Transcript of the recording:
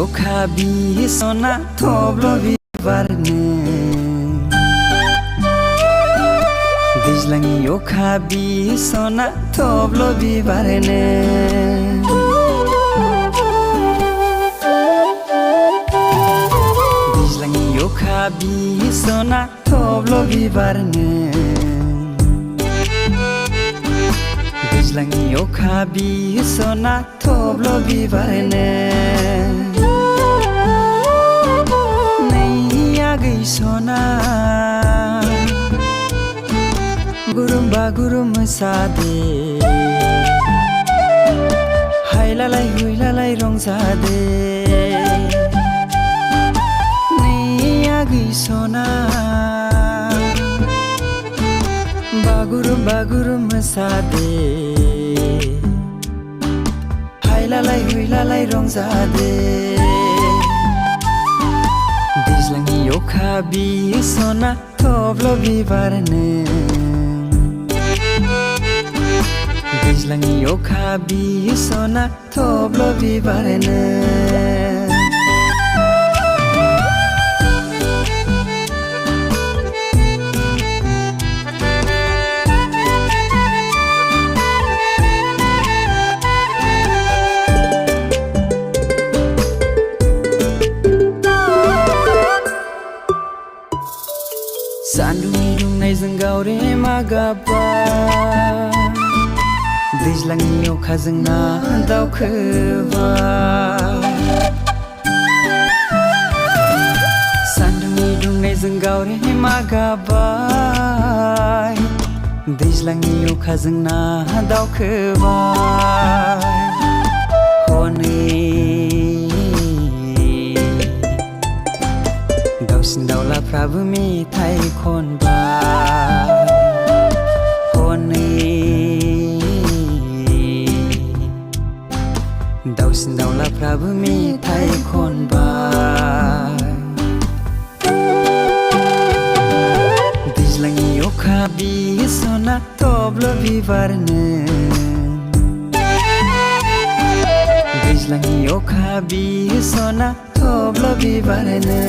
अखा बिसना थब्ल' बिबारनो दैज्लांनि अखा बिसना थब्ल' बिबारनो दैज्लांनि अखा बिसना थब्ल' बिबारनो दैज्लांनि अखा बिसना थब्ल' बिबारनो नैया गैसना गुरुंबा गुरुं मोसादे हायलालाय हुइलालाय रंजादे नैया गैसना बागुरुं बागुरुं मोसादे हायलालाय हुइलालाय रंजादे दैज्लांनि अखा बिसना थब्ल' बिबारनो दैज्लांनि अखा बिसना थब्ल' बिबारनो सान्दुंनि दुंनायजों गावरेमा गाबबाय दैज्लांनि अखाजों ना दावखोबाय सान्दुंनि दुंनायजों गावरेमा गाबबाय दैज्लांनि अखाजों ना दावखोबाय हनै दाउसिन दाउलाफ्राबो मेथाइ खनबाय हनै दाउसिन दाउलाफ्राबो मेथाइ खनबाय दैज्लांनि अखा बिसना थब्ल' बिबारनो दैज्लांनि अखा बिसना थब्ल' बिबारनो